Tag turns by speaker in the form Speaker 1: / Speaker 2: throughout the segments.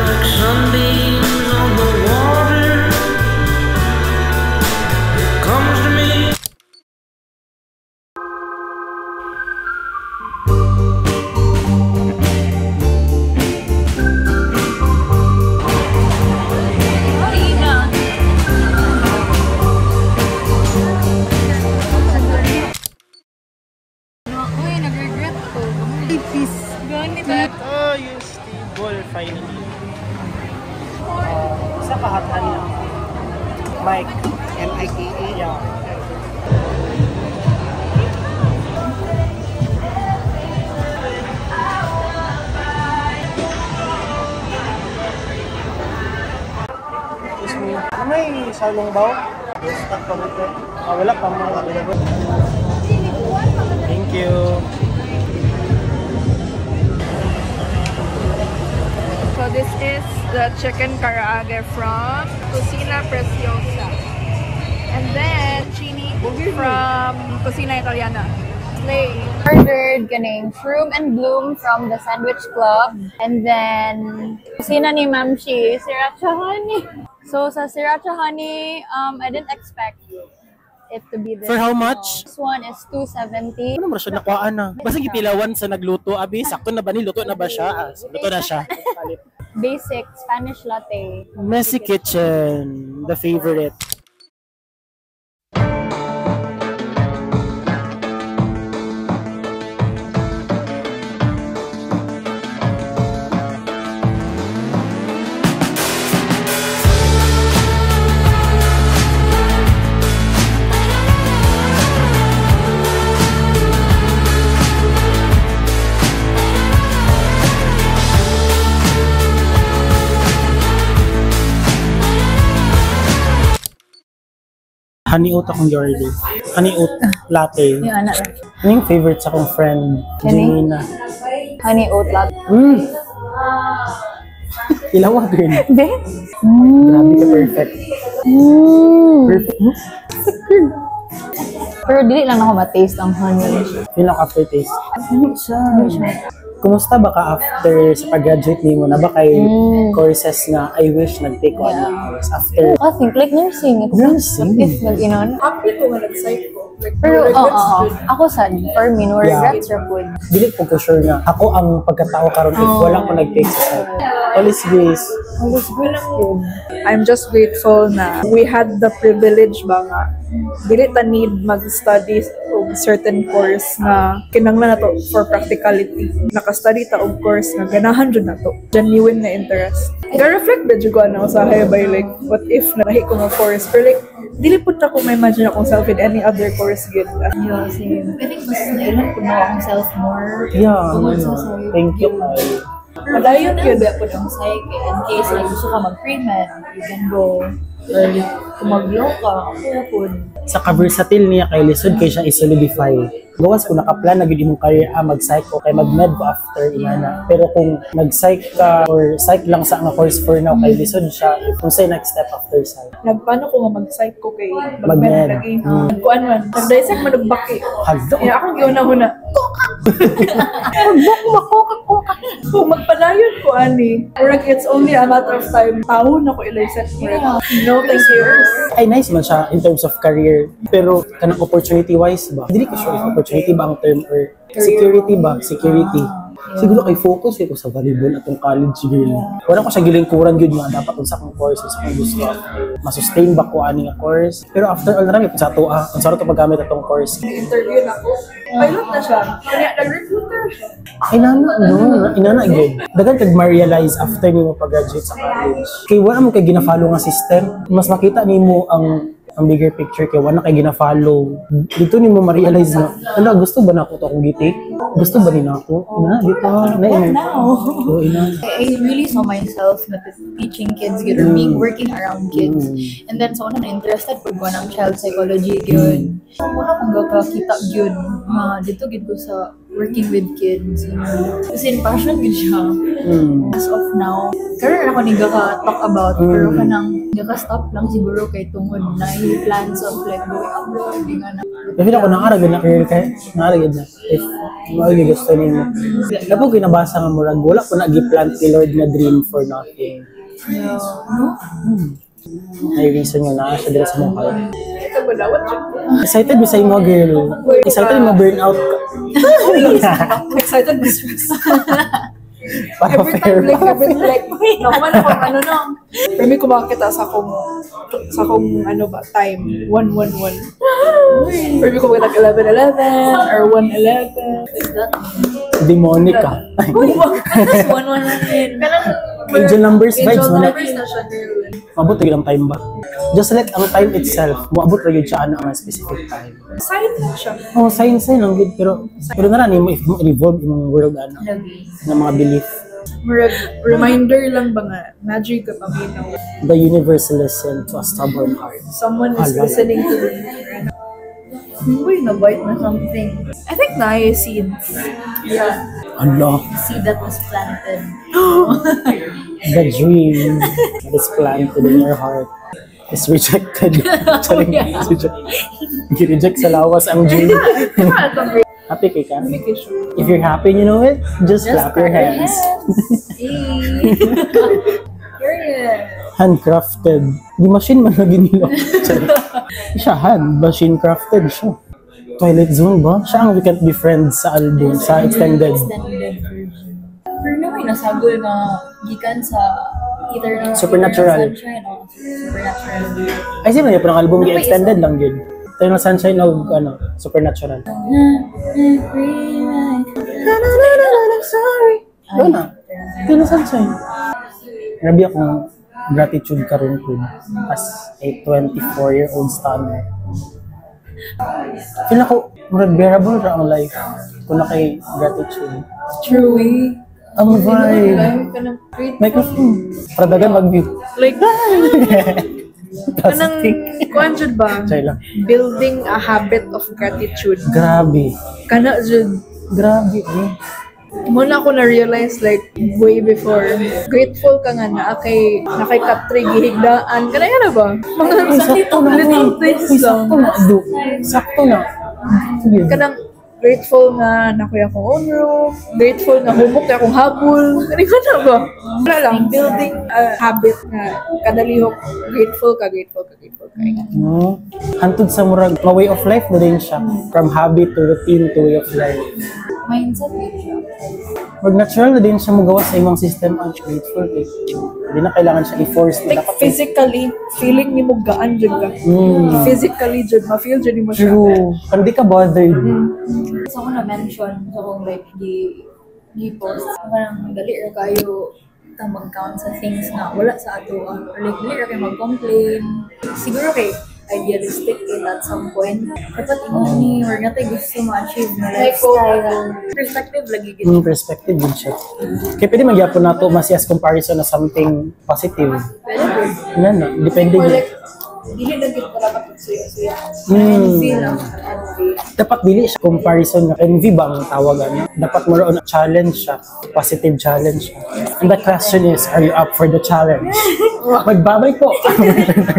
Speaker 1: like sunbeams on the water. It comes to me.
Speaker 2: Oh, yung stable finally. Isa kahatan niya. Mike. M-I-K-E? Yeah. Excuse me. May salong baw? Stock pa ito. Wala pa mga available. Thank you.
Speaker 3: So this is the chicken karaage from Cucina Preciosa. And then chini from Cucina Italiana. Slay.
Speaker 4: Ordered ganing Shroom and Bloom from the Sandwich Club. And then Cucina ni Ma'am Shi, Sriracha Honey. So sa Sriracha Honey, I didn't expect it to be this.
Speaker 2: For how much?
Speaker 4: This one is $2.70.
Speaker 2: Ano mo siya nakuhaan na? Basta gipilawan sa nagluto, abi, sakto na ba ni? Luto na ba siya? Luto na siya.
Speaker 4: Basic Spanish latte.
Speaker 2: Messy Kitchen, the favorite. Honey oat akong order. Honey oat latte.
Speaker 4: Yung anak.
Speaker 2: Ano yung favorite sa akong friend? Janina.
Speaker 4: Honey oat latte.
Speaker 2: Ilawa girl.
Speaker 4: Be?
Speaker 2: Grabe ka, perfect. Perfect.
Speaker 4: Pero dili lang ako ma-taste ang honey.
Speaker 2: Feel ako aftertaste. Ano siya? Kumusta ba ka after sa pag-graduate nimo na ba kay courses nga I wish nag-take on course after?
Speaker 4: I think like nursing.
Speaker 2: Nursing?
Speaker 4: If nag-inon.
Speaker 3: Happy ko nga nag-psych ko.
Speaker 4: Pero ako sad. For me, no regrets or good.
Speaker 2: Dili ko sure nga. Ako ang pagkatao karon if wala ko nag-take sa psych. All is grace.
Speaker 3: I'm just grateful na we had the privilege ba nga dili ta need mag-study og certain course na kinahanglan nato for practicality. Naka-study ta og course nga ganahan jud nato. Genuine na interest. Ga-reflect ba jud ko ano sa by like what if nahi ko nga course pero like dili pud ta ko ma-imagine akong self in any other course gid.
Speaker 4: Yeah, same. I think mas nailan ko na akong self more.
Speaker 2: Yeah, thank you.
Speaker 4: Padayon yun ba po ng psych in case like gusto ka mag-pre-med, you can go early. Kung mag-law ka, ako po.
Speaker 2: Sa ka-versatile niya kay lisod kay siya i-solidify. Gawas kung nakaplan na gid imong career mag-psych ko kay mag-med ko after inana. Pero kung nag-psych ka or psych lang sa nga course for now kay lisod siya kung say next step after psych.
Speaker 3: Nagpaano ko nga mag-psych ko kay
Speaker 2: Mag-med.
Speaker 3: lagi. Kuan man, nag-dissect man og baki.
Speaker 2: Hagdo.
Speaker 3: Kaya akong giuna-una. Kung magpadayon ko ani, like it's only a matter of time. Taon na ko i-dissect mo. No, thank you.
Speaker 2: Ay nice man siya in terms of career. Pero kanang opportunity wise ba? Dili ko sure if opportunity ba ang term or security ba? Security. Siguro kay focus ko sa volleyball atong college girl. Wala ko sa gilingkuran gyud nga dapat unsa kong course sa kong gusto. Ma-sustain ba ko ani nga course? Pero after all na sa to ang sarap to paggamit atong course.
Speaker 3: Interview na ko. Pilot na siya. Kaya nag-recruiter siya.
Speaker 2: Inana gyud. Dagan kag ma-realize after nimo pag-graduate sa college. Kay wala mo kay gina-follow nga system, mas makita nimo ang bigger picture kay wala kay gina-follow. Dito nimo ma-realize na, ala gusto ba nako to akong gitik? Gusto ba nina ako? Ina dito na
Speaker 4: now?
Speaker 2: So ina.
Speaker 4: I really saw myself na teaching kids good or being working around kids. And then so na interested po ko ng child psychology yun. So muna kung gagakita yun, dito gid ko sa
Speaker 5: working with kids. Kasi passion gid siya. As of now, karon ako ni talk about pero kanang stop lang siguro kay tungod na yung plans of like going abroad di nga na.
Speaker 2: Kasi ako nakaragad na career kay nakaragad na if mao gusto nimo. Dapat kinabasa nga murag wala ko nagi-plant ni Lord nga dream for nothing.
Speaker 5: No?
Speaker 2: May reason nga na siya dira sa mong heart.
Speaker 3: Ito ba daw?
Speaker 2: Excited ba sa imo girl? Excited mo burn out ka?
Speaker 3: Excited ba stress?
Speaker 2: Para
Speaker 3: Every time, nakuha na kung ano na. Pero may kumakita sa akong ano ba, time, 111. Pero may kumakita 11:11 or 1:11.
Speaker 2: demonic ka.
Speaker 5: Tapos 119.
Speaker 2: Angel numbers vibes
Speaker 5: Angel
Speaker 2: man.
Speaker 5: numbers na siya, girl.
Speaker 2: Mabot lang time ba? Just let ang time itself, moabot ra gyud siya ang specific time.
Speaker 3: Sign lang siya.
Speaker 2: Oh, science na lang good pero na nimo if mo evolve imong world ano
Speaker 5: Lagi.
Speaker 2: ng mga belief.
Speaker 3: Reminder lang ba nga, magic ka paminaw.
Speaker 2: The universe listen to a stubborn heart.
Speaker 3: Someone is
Speaker 2: Ala.
Speaker 3: listening to me.
Speaker 5: Uy, nabite na something.
Speaker 3: I think na seeds.
Speaker 5: Yeah.
Speaker 2: Allah,
Speaker 5: Seed that was planted.
Speaker 2: the dream that is planted in your heart is rejected. Charing, is rejected. Gi-reject sa lawas ang dream. Happy kay ka? If you're happy, you know it, just clap your hands.
Speaker 5: Period.
Speaker 2: Handcrafted. Di machine man na ginilo. Siya hand, machine crafted siya. Twilight Zone ba? Siya ang We Can't Be Friends sa album, sa extended.
Speaker 5: Extended version. Pero naman, nasagol nga gikan sa Eternal
Speaker 2: Supernatural.
Speaker 5: Sunshine o Supernatural.
Speaker 2: Ay, sino yun? Parang album extended lang yun. Eternal Sunshine of Supernatural. Doon na. Eternal Sunshine. Grabe akong gratitude karon ko as a 24-year-old stunner. Feel ako, bearable ra ang life kung na kay gratitude.
Speaker 3: True.
Speaker 2: Ang vibe. Microphone. Pradagan mag-view.
Speaker 3: Like, kanang,
Speaker 2: Plastic.
Speaker 3: kuhan jud ba?
Speaker 2: Chay lang.
Speaker 3: Building a habit of gratitude.
Speaker 2: Grabe.
Speaker 3: Kana jud.
Speaker 2: Grabe. Eh.
Speaker 3: Muna ako na-realize like way before. Grateful ka nga na kay Katri gihigdaan. Kana yan na ba? Mga
Speaker 2: Sakto na.
Speaker 3: little things lang.
Speaker 2: Sakto na. Sakto na. Sige.
Speaker 3: Kanang grateful nga na kuya akong own room. Grateful nga humok kaya akong habol. Ano na ba? Wala lang. Building a habit nga kadalihok. Grateful ka.
Speaker 2: No? Hantod sa murag nga way of life na din siya. From habit to routine to way of life.
Speaker 5: Mindset yun siya.
Speaker 2: Pag natural na din siya magawa sa imong system ang grateful eh. Hindi na kailangan siya i-force.
Speaker 3: Like physically, feeling ni mo gaan dyan ka. Physically dyan, ma-feel dyan mo siya.
Speaker 2: True. Hindi ka bothered.
Speaker 5: So ako na-mention, so kung like di-post, parang dali ra kayo mag-count sa things na wala sa ato. Or like, dali ra kayo mag-complain. Siguro kay idealistic at some point. Dapat ni or nga tayo gusto ma-achieve na lifestyle. Perspective lagi gito.
Speaker 2: Perspective din siya. Kaya pwede magyapon na ito mas comparison na something positive.
Speaker 5: Pwede.
Speaker 2: Yan na. Depende
Speaker 5: Or
Speaker 2: din.
Speaker 5: like, dili lang gito pala katutsuya-suya. Envy lang. Envy.
Speaker 2: Dapat dili siya comparison nga envy ba ang tawagan. Dapat more on a challenge siya. Positive challenge siya. And the question is, are you up for the challenge? Magbabay po.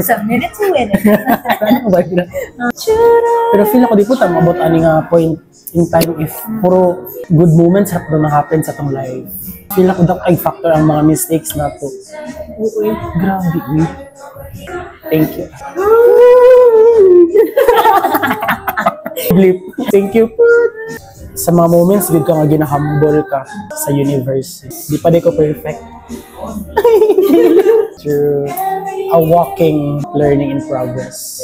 Speaker 5: Some minutes to win it.
Speaker 2: Ano ba yun? Pero feel ako di po mabot ani nga point in time if puro good moments hap na happen sa tong life. Feel ako dapat ay factor ang mga mistakes na to. Oo, grabe. Thank you. Blip. Thank you. Sa mga moments, good ka nga ginahumble ka sa universe. Di pa di ko perfect. Through a walking learning in progress.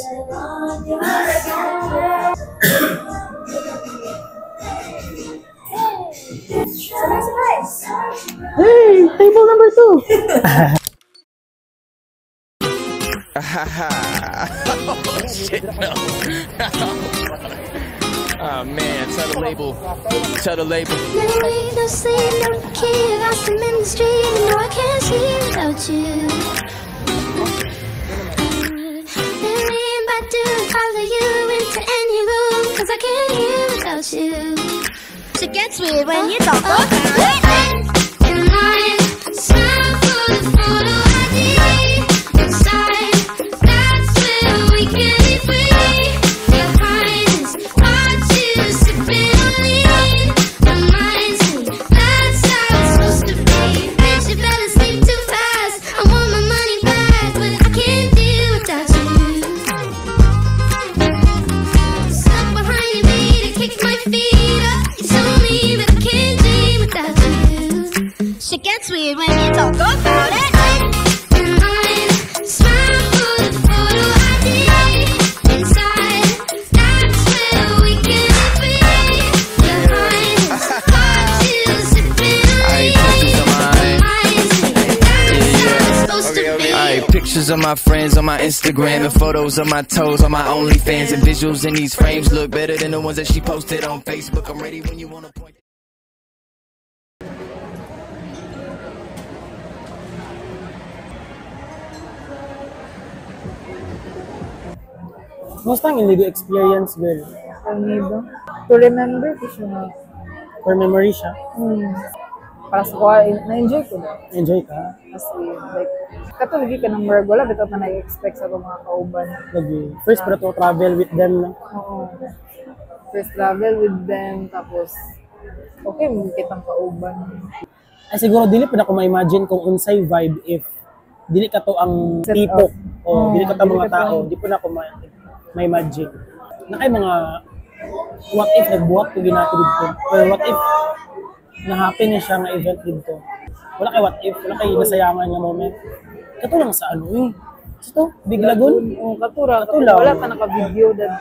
Speaker 5: Surprise!
Speaker 2: Hey, table number 2.
Speaker 6: Oh shit, no. Oh man, tell the label. Tell the label.
Speaker 7: No way, no sleep, no key. Lost him in the street. No, I can't sleep without you. Million but do follow you into any room. 'Cause I can't hear without you. Shit gets weird when you talk about it. Your mind, smile for the photo ID. Inside, that's where we can be free. Your highness, watch you sipping on lean. My mind's me, that's how it's supposed to be. Bitch, you better sleep too fast. I want my money back, but I can't deal without you. Stuck behind your beat and kick my feet up. You told me that I can't dream without you. Shit gets weird when you talk about it. Your mind, smile for the photo ID. Inside, that's where we can be free. Your highness, watch you sipping on lean.
Speaker 6: Pictures of my friends on my Instagram and photos of my toes on my OnlyFans and visuals in these frames look better than the ones that she posted on Facebook. I'm ready when you wanna point.
Speaker 2: Musta ang illegal experience, girl?
Speaker 3: Nido. To remember ko siya na.
Speaker 2: For memory siya?
Speaker 3: Para sa ko, na-enjoy ko na.
Speaker 2: Enjoy ka?
Speaker 3: Kasi, like, katuligi ka ng Merg, wala bitaw na na-expect sa mga kauban.
Speaker 2: Lagi. First, pero to travel with them na.
Speaker 3: Oo. First travel with them, tapos, okay, magkitang kauban.
Speaker 2: Ay siguro, dili pa na ko ma-imagine kung unsay vibe if dili ka to ang
Speaker 3: Set
Speaker 2: tipo.
Speaker 3: up.
Speaker 2: O, dili ka to
Speaker 3: Dili
Speaker 2: mga
Speaker 3: ka to.
Speaker 2: tao. Di pa na ko ma-imagine. Na kay mga what if nagbuhat ko ginato dito? Or what if na-happen na siya nga event dito? Wala kay what if, wala kay nasayangan nga moment. Kato lang sa ano eh. Ito, biglagon.
Speaker 3: Oo, katura.
Speaker 2: Katula.
Speaker 3: Wala ka naka-video dad.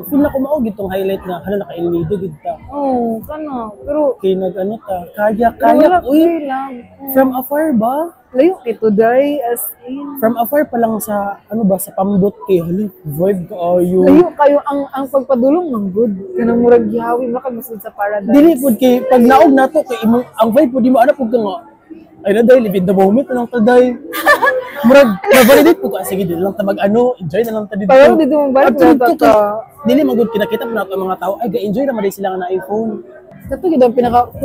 Speaker 2: Feel na ko mao gitong highlight na hala naka-ilido gid ta.
Speaker 3: Oo, kana. Pero,
Speaker 2: Kay nag-ano ta, kaya
Speaker 3: wala
Speaker 2: uy,
Speaker 3: lang.
Speaker 2: from afar ba?
Speaker 3: Layo kito day, as in.
Speaker 2: From afar pa lang sa ano ba sa pamdot kay hala vibe ka ayo.
Speaker 3: Layo kayo, ang pagpadulong ng good. Kanang murag gihawi, makagusod sa paradise.
Speaker 2: Dili pud kay pag naog nato kay imong ang vibe pud di mo ana pud ka nga. Ay na dahil live in the moment na lang ta day. Murag na-validate po ka sige dili lang ta mag-ano, enjoy na lang ta dito.
Speaker 3: Parang dito mong balik
Speaker 2: At
Speaker 3: na
Speaker 2: dito dili magud kinakita mo nato ang mga tao ay ga-enjoy na maday sila nga na iPhone.
Speaker 3: Ito gid ang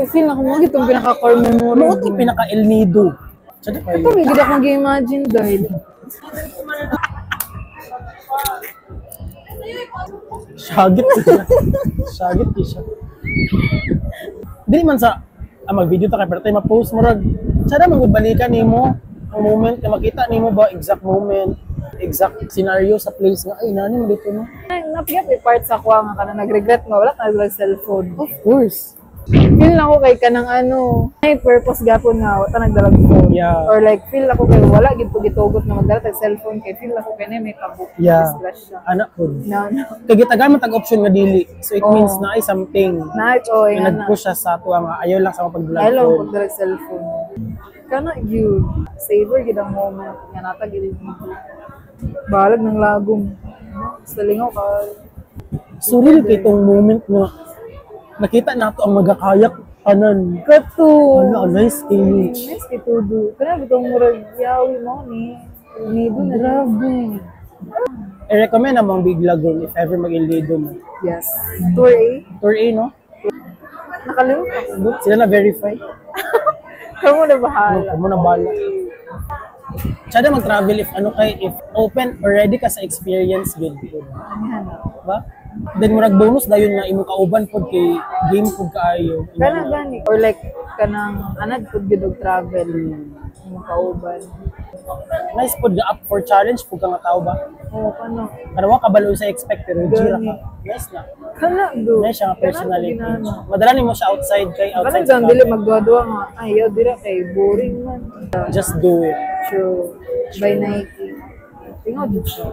Speaker 3: feel na ko mo gitong pinaka-core memory.
Speaker 2: Mo to pinaka El Nido. Sada kay.
Speaker 3: Ito gid akong gi-imagine dahil.
Speaker 2: Shagit siya. Shagit siya. Dili man sa mag-video ta kay pero tayo ma-post mo rag. Sada man gud balikan nimo ang moment na makita nimo ba exact moment, exact scenario sa place nga ay nani mo dito no.
Speaker 3: Napigat may part sa kuha nga kana nag-regret nga wala ka nag cellphone.
Speaker 2: Of course.
Speaker 3: Feel na ko kay kanang ano, may purpose gapon na wala nagdalag phone.
Speaker 2: Yeah.
Speaker 3: Or like feel ako kay wala gid ko gitugot na magdala tag cellphone kay feel ako kay na may kabook.
Speaker 2: Yeah.
Speaker 3: Slash siya.
Speaker 2: Anak ko.
Speaker 3: No.
Speaker 2: Kay gitagan man tag option nga dili. So it
Speaker 3: Oo.
Speaker 2: means na ay something.
Speaker 3: Night o
Speaker 2: Nga
Speaker 3: nga na.
Speaker 2: nag-push siya sa tuwa nga ayaw lang sa pagdulag
Speaker 3: Ayaw lang
Speaker 2: phone.
Speaker 3: magdala cellphone. Kana you savor gid ang moment nga natag gid balag ng lagom. Sa lingaw ka.
Speaker 2: So really kay itong moment nga nakita nato ang magakayak anan.
Speaker 3: Kato.
Speaker 2: Ano, nice stage.
Speaker 3: Nice kitudo. Kana bitong murag yawi mo ni. Nido na
Speaker 2: Grabe. I-recommend namang Big Lagoon if ever mag-ilido mo.
Speaker 3: Yes. Tour A.
Speaker 2: Tour A, no?
Speaker 3: Nakalimutan ko.
Speaker 2: Sila na-verify.
Speaker 3: Kamu na bahala.
Speaker 2: Kamu na bala. Tsada mag-travel if ano kay, if open already ka sa experience, good. Ba? Then mo nag-bonus dayon nga imong kauban pod kay game pod kaayo.
Speaker 3: Kana gani. Or like, kanang anad pud gid og travel. Mga kauban.
Speaker 2: Nice pod ga up for challenge pud ka nga tao ba?
Speaker 3: Oo, kano.
Speaker 2: Kana wa kabalo sa expect pero jira ka. Nice na.
Speaker 3: Kana do.
Speaker 2: Nice siya nga personality. Madala nimo siya outside kay
Speaker 3: Kana
Speaker 2: outside.
Speaker 3: dyan, dili magdua nga. Ayaw, dira kay boring man.
Speaker 2: Just do it.
Speaker 3: True. By Nike. Tingnan dito siya.